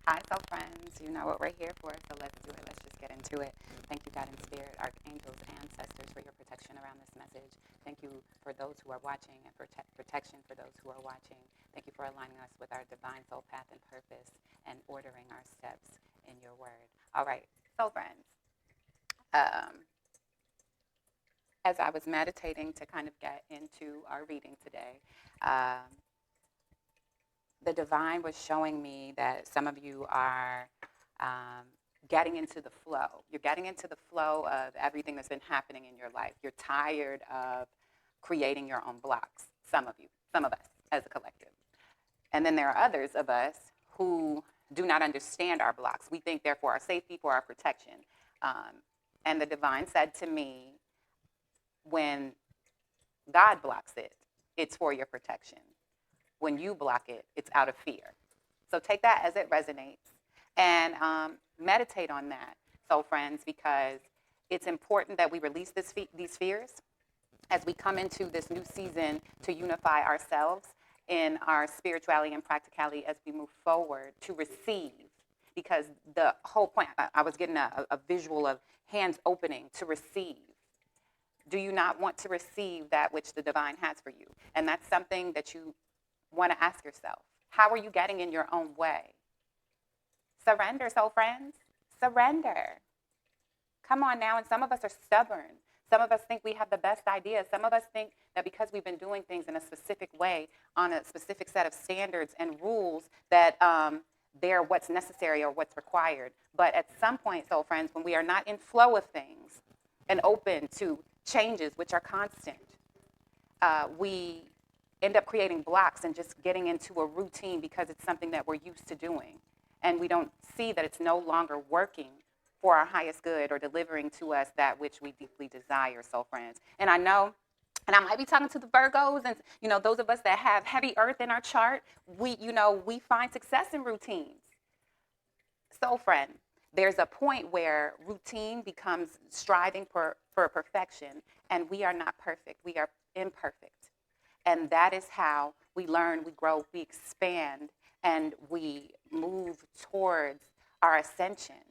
Hi, soul friends. You know what we're here for, so let's do it. Let's just get into it. Thank you, God and Spirit, archangels, ancestors, for your protection around this message. Thank you for those who are watching and protection for those who are watching. Thank you for aligning us with our divine soul path and purpose and ordering our steps in your word. All right, soul friends. Um, as I was meditating to kind of get into our reading today, the divine was showing me that some of you are um, getting into the flow. You're getting into the flow of everything that's been happening in your life. You're tired of creating your own blocks. Some of you, some of us as a collective. And then there are others of us who do not understand our blocks. We think they're for our safety, for our protection. Um, and the divine said to me, when God blocks it, it's for your protection. When you block it, it's out of fear. So take that as it resonates and meditate on that, soul friends, because it's important that we release these fears as we come into this new season to unify ourselves in our spirituality and practicality as we move forward to receive. Because the whole point, I was getting a visual of hands opening to receive. Do you not want to receive that which the divine has for you? And that's something that you want to ask yourself. How are you getting in your own way? Surrender, soul friends. Surrender. Come on now. And some of us are stubborn. Some of us think we have the best ideas. Some of us think that because we've been doing things in a specific way, on a specific set of standards and rules, that they're what's necessary or what's required. But at some point, soul friends, when we are not in flow of things and open to changes, which are constant, we end up creating blocks and just getting into a routine because it's something that we're used to doing. And we don't see that it's no longer working for our highest good or delivering to us that which we deeply desire, soul friends. And I know, and I might be talking to the Virgos and those of us that have heavy earth in our chart, we find success in routines. Soul friend, there's a point where routine becomes striving for perfection, and we are not perfect. We are imperfect. And that is how we learn, we grow, we expand, and we move towards our ascension,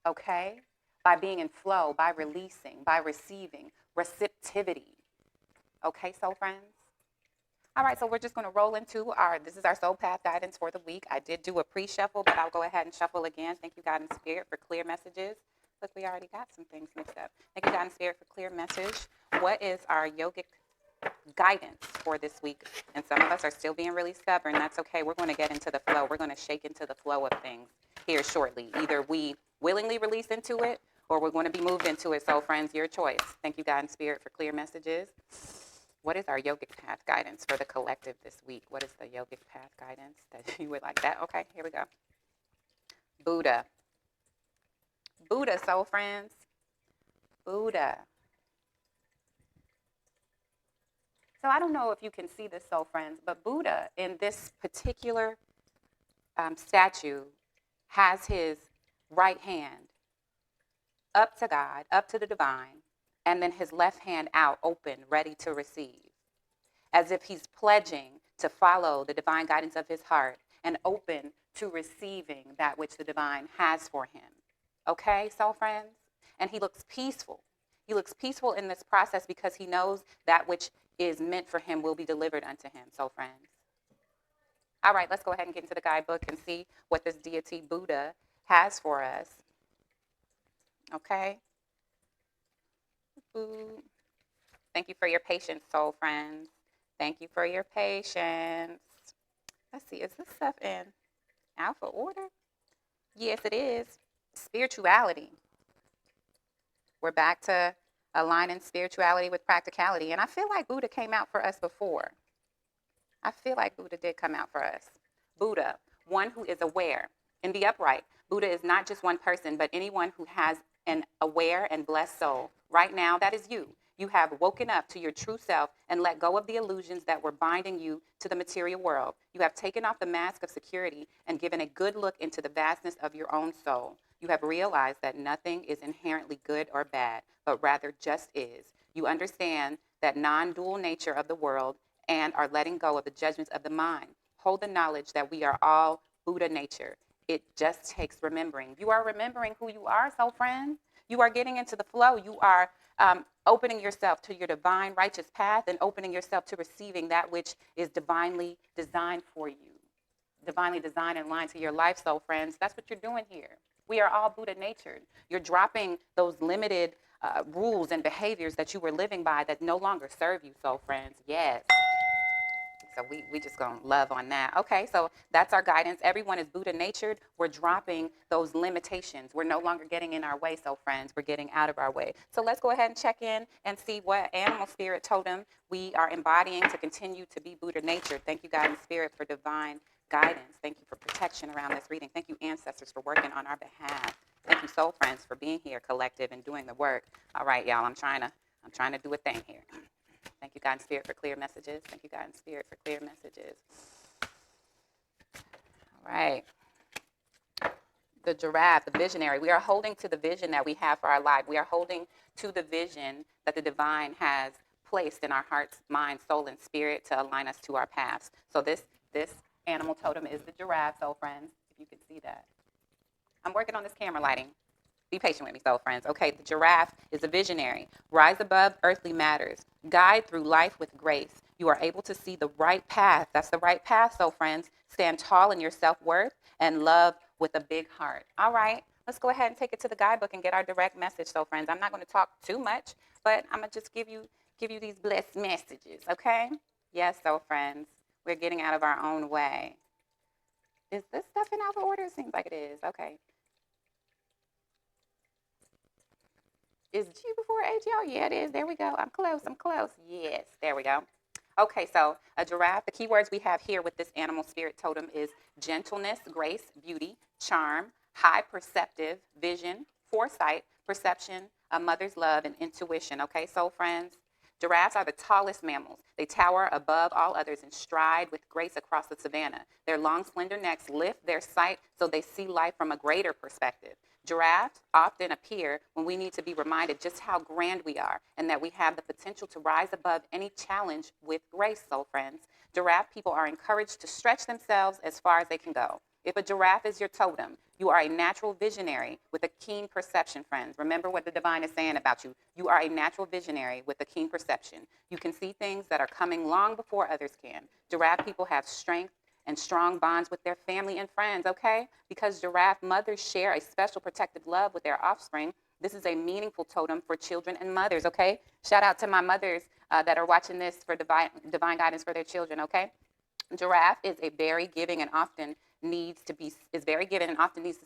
okay? By being in flow, by releasing, by receiving, receptivity. Okay, soul friends? All right, so we're just going to roll into this is our soul path guidance for the week. I did do a pre-shuffle, but I'll go ahead and shuffle again. Thank you, God and Spirit, for clear messages. Look, we already got some things mixed up. Thank you, God and Spirit, for clear message. What is our yogic guidance for this week? And some of us are still being really stubborn. That's okay. We're going to get into the flow. We're going to shake into the flow of things here shortly. Either we willingly release into it or we're going to be moved into it. So, friends, your choice. Thank you, God and Spirit, for clear messages. What is our yogic path guidance for the collective this week? What is the yogic path guidance that you would like that? Okay, here we go. Buddha. Buddha, soul friends. Buddha. So I don't know if you can see this, soul friends, but Buddha in this particular statue has his right hand up to God, up to the divine, and then his left hand out, open, ready to receive, as if he's pledging to follow the divine guidance of his heart and open to receiving that which the divine has for him. Okay, soul friends? And he looks peaceful. He looks peaceful in this process because he knows that which is meant for him will be delivered unto him, soul friends. All right, let's go ahead and get into the guidebook and see what this deity Buddha has for us. Okay? Ooh. Thank you for your patience, soul friends. Thank you for your patience. Let's see, is this stuff in alpha order? Yes, it is. Spirituality. We're back to aligning spirituality with practicality. And I feel like Buddha came out for us before. I feel like Buddha did come out for us. Buddha, one who is aware. In the upright, Buddha is not just one person, but anyone who has an aware and blessed soul. Right now, that is you. You have woken up to your true self and let go of the illusions that were binding you to the material world. You have taken off the mask of security and given a good look into the vastness of your own soul. You have realized that nothing is inherently good or bad, but rather just is. You understand that non-dual nature of the world and are letting go of the judgments of the mind. Hold the knowledge that we are all Buddha nature It just takes remembering. You are remembering who you are, soul friend. You are getting into the flow. You are opening yourself to your divine righteous path and opening yourself to receiving that which is divinely designed for you. Divinely designed and aligned to your life, soul friends. That's what you're doing here. We are all Buddha natured. You're dropping those limited rules and behaviors that you were living by that no longer serve you, soul friends. Yes. So we just gonna love on that. Okay, so that's our guidance. Everyone is Buddha natured. We're dropping those limitations. We're no longer getting in our way, so friends, we're getting out of our way. So let's go ahead and check in and see what animal spirit totem we are embodying to continue to be Buddha natured. Thank you, God and Spirit, for divine guidance. Thank you for protection around this reading. Thank you, ancestors, for working on our behalf. Thank you, soul friends, for being here, collective, and doing the work. All right, y'all, I'm trying to do a thing here. Thank you, God and Spirit, for clear messages. Thank you, God and Spirit, for clear messages. All right. The giraffe, the visionary. We are holding to the vision that we have for our life. We are holding to the vision that the divine has placed in our hearts, mind, soul, and spirit to align us to our paths. So this animal totem is the giraffe, soul friends, if you can see that. I'm working on this camera lighting. Be patient with me, soul friends. Okay, the giraffe is a visionary. Rise above earthly matters. Guide through life with grace. You are able to see the right path. That's the right path, soul friends. Stand tall in your self-worth and love with a big heart. All right, let's go ahead and take it to the guidebook and get our direct message, soul friends. I'm not going to talk too much, but I'm going to just give you these blessed messages, okay? Yes, soul friends, we're getting out of our own way. Is this stuff in alpha order? It seems like it is. Okay. Is G before H, y'all? Yeah, it is. There we go. I'm close. Yes, there we go. Okay, so a giraffe, the keywords we have here with this animal spirit totem is gentleness, grace, beauty, charm, high perceptive, vision, foresight, perception, a mother's love, and intuition. Okay, soul friends? Giraffes are the tallest mammals. They tower above all others and stride with grace across the savanna. Their long, slender necks lift their sight so they see life from a greater perspective. Giraffes often appear when we need to be reminded just how grand we are and that we have the potential to rise above any challenge with grace, soul friends. Giraffe people are encouraged to stretch themselves as far as they can go. If a giraffe is your totem, you are a natural visionary with a keen perception, friends. Remember what the divine is saying about you. You are a natural visionary with a keen perception. You can see things that are coming long before others can. Giraffe people have strength and strong bonds with their family and friends, okay? Because giraffe mothers share a special protective love with their offspring. This is a meaningful totem for children and mothers, okay? Shout out to my mothers that are watching this for divine guidance for their children, okay? Giraffe is very giving and often needs to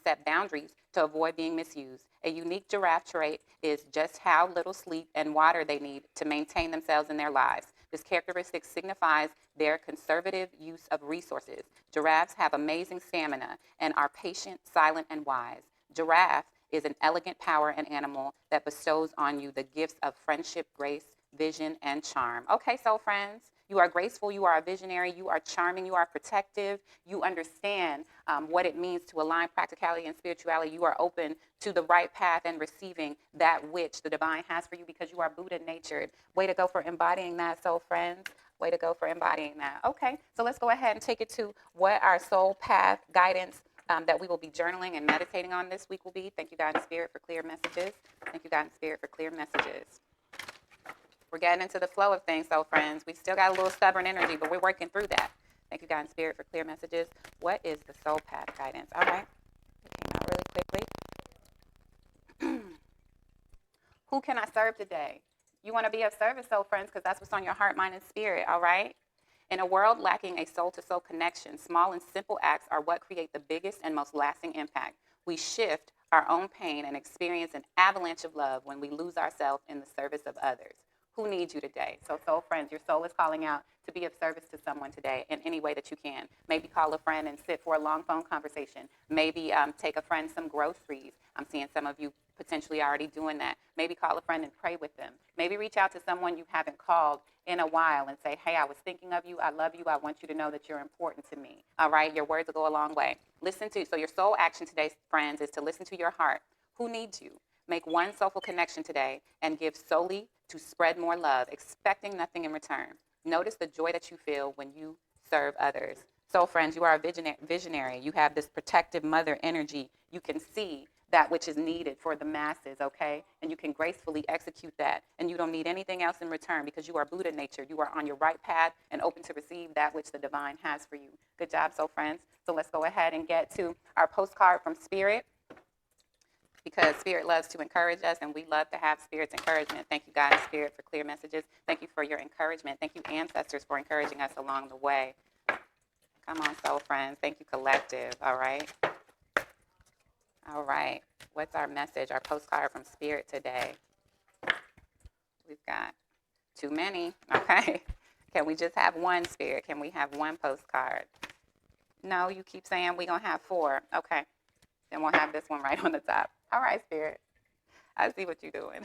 set boundaries to avoid being misused. A unique giraffe trait is just how little sleep and water they need to maintain themselves in their lives. This characteristic signifies their conservative use of resources. Giraffes have amazing stamina and are patient, silent, and wise. Giraffe is an elegant power and animal that bestows on you the gifts of friendship, grace, vision, and charm. Okay, so friends, you are graceful, you are a visionary, you are charming, you are protective, you understand what it means to align practicality and spirituality. You are open to the right path and receiving that which the divine has for you because you are Buddha natured. Way to go for embodying that, soul friends. Way to go for embodying that. Okay, so let's go ahead and take it to what our soul path guidance that we will be journaling and meditating on this week will be. Thank you, God and Spirit, for clear messages. Thank you, God and Spirit, for clear messages. We're getting into the flow of things, so friends. We still got a little stubborn energy, but we're working through that. Thank you, God and Spirit, for clear messages. What is the soul path guidance? All right. It came out really quickly. Who can I serve today? You want to be of service, soul friends, because that's what's on your heart, mind, and spirit, all right? In a world lacking a soul-to-soul connection, small and simple acts are what create the biggest and most lasting impact. We shift our own pain and experience an avalanche of love when we lose ourselves in the service of others. Who needs you today? So, soul friends, your soul is calling out to be of service to someone today in any way that you can. Maybe call a friend and sit for a long phone conversation. Maybe take a friend some groceries. I'm seeing some of you potentially already doing that. Maybe call a friend and pray with them. Maybe reach out to someone you haven't called in a while and say, hey, I was thinking of you. I love you. I want you to know that you're important to me. All right? Your words will go a long way. So your soul action today, friends, is to listen to your heart. Who needs you? Make one soulful connection today and give solely to spread more love, expecting nothing in return. Notice the joy that you feel when you serve others. So, friends, you are a visionary. You have this protective mother energy. You can see that which is needed for the masses, okay? And you can gracefully execute that. And you don't need anything else in return because you are Buddha nature. You are on your right path and open to receive that which the divine has for you. Good job, so friends. So let's go ahead and get to our postcard from Spirit, because Spirit loves to encourage us, and we love to have Spirit's encouragement. Thank you, God and Spirit, for clear messages. Thank you for your encouragement. Thank you, ancestors, for encouraging us along the way. Come on, soul friends. Thank you, collective. All right. All right. What's our message, our postcard from Spirit today? We've got too many. Okay. Can we just have one, Spirit? Can we have one postcard? No, you keep saying we're going to have 4. Okay. Then we'll have this one right on the top. All right, Spirit. I see what you're doing.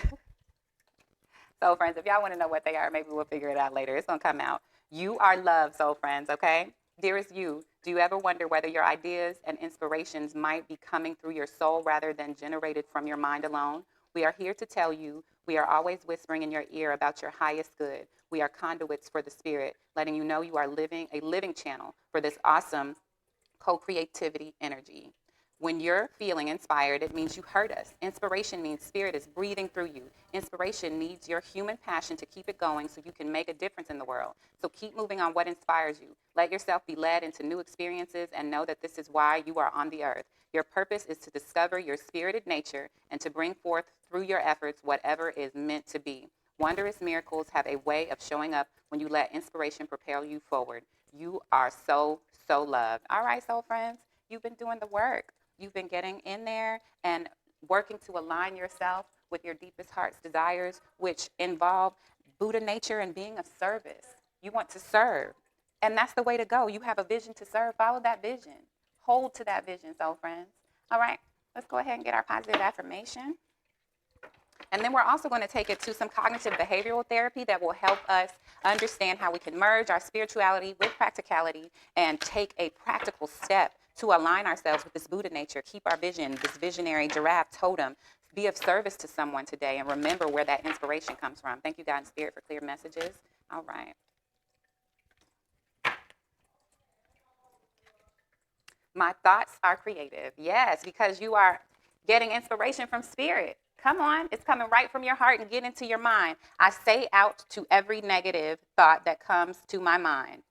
So, friends, if y'all want to know what they are, maybe we'll figure it out later. It's going to come out. You are loved, soul friends, okay? Dearest you, do you ever wonder whether your ideas and inspirations might be coming through your soul rather than generated from your mind alone? We are here to tell you we are always whispering in your ear about your highest good. We are conduits for the Spirit, letting you know you are a living channel for this awesome co-creativity energy. When you're feeling inspired, it means you heard us. Inspiration means Spirit is breathing through you. Inspiration needs your human passion to keep it going so you can make a difference in the world. So keep moving on what inspires you. Let yourself be led into new experiences and know that this is why you are on the earth. Your purpose is to discover your spirited nature and to bring forth through your efforts whatever is meant to be. Wondrous miracles have a way of showing up when you let inspiration propel you forward. You are so, so loved. All right, soul friends, you've been doing the work. You've been getting in there and working to align yourself with your deepest heart's desires, which involve Buddha nature and being of service. You want to serve. And that's the way to go. You have a vision to serve. Follow that vision. Hold to that vision, soul friends. All right, let's go ahead and get our positive affirmation. And then we're also going to take it to some cognitive behavioral therapy that will help us understand how we can merge our spirituality with practicality and take a practical step to align ourselves with this Buddha nature, keep our vision, this visionary giraffe totem, be of service to someone today, and remember where that inspiration comes from. Thank you, God and Spirit, for clear messages. All right. My thoughts are creative. Yes, because you are getting inspiration from Spirit. Come on, it's coming right from your heart and get into your mind. I say out to every negative thought that comes to my mind.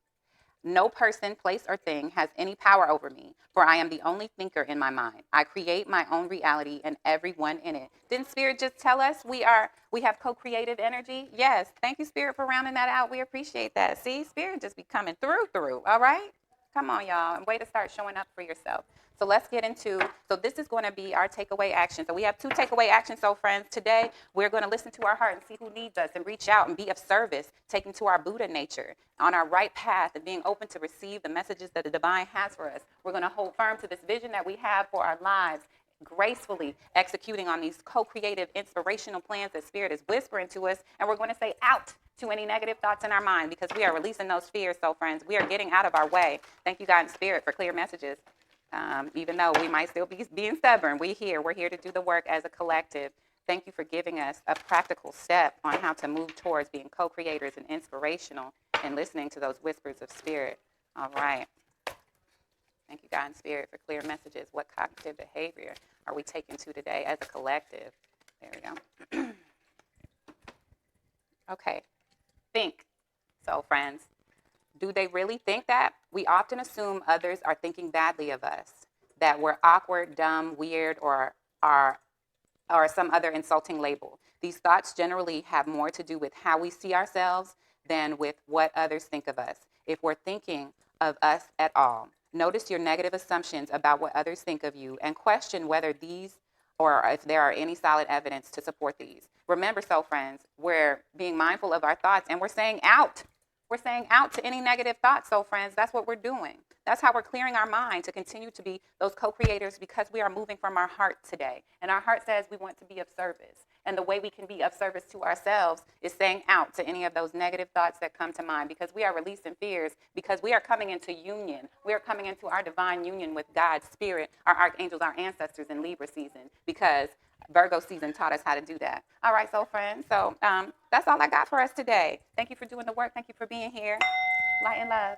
No person, place, or thing has any power over me, for I am the only thinker in my mind. I create my own reality and everyone in it. Didn't Spirit just tell us we have co-creative energy? Yes. Thank you, Spirit, for rounding that out. We appreciate that. See, Spirit just be coming through. All right? Come on, y'all. And way to start showing up for yourself. So let's get into, so this is going to be our takeaway action. So we have 2 takeaway actions. So friends, today we're going to listen to our heart and see who needs us and reach out and be of service, taking to our Buddha nature on our right path and being open to receive the messages that the divine has for us. We're going to hold firm to this vision that we have for our lives, gracefully executing on these co-creative inspirational plans that Spirit is whispering to us. And we're going to say out to any negative thoughts in our mind because we are releasing those fears. So friends, we are getting out of our way. Thank you, God and Spirit, for clear messages. Even though we might still be being stubborn, we're here to do the work as a collective. Thank you for giving us a practical step on how to move towards being co-creators and inspirational and listening to those whispers of Spirit. All right. Thank you, God and Spirit, for clear messages. What cognitive behavior are we taking to today as a collective? There we go. Okay. Think. So, friends, do they really think that? We often assume others are thinking badly of us, that we're awkward, dumb, weird, or some other insulting label. These thoughts generally have more to do with how we see ourselves than with what others think of us, if we're thinking of us at all. Notice your negative assumptions about what others think of you and question whether these or if there are any solid evidence to support these. Remember, so friends, we're being mindful of our thoughts and we're saying out. We're saying out to any negative thoughts. So friends, that's what we're doing. That's how we're clearing our mind to continue to be those co-creators because we are moving from our heart today. And our heart says we want to be of service. And the way we can be of service to ourselves is saying out to any of those negative thoughts that come to mind because we are releasing fears, because we are coming into union. We are coming into our divine union with God's Spirit, our archangels, our ancestors in Libra season, because Virgo season taught us how to do that. All right, so friends, that's all I got for us today. Thank you for doing the work. Thank you for being here. Light and love.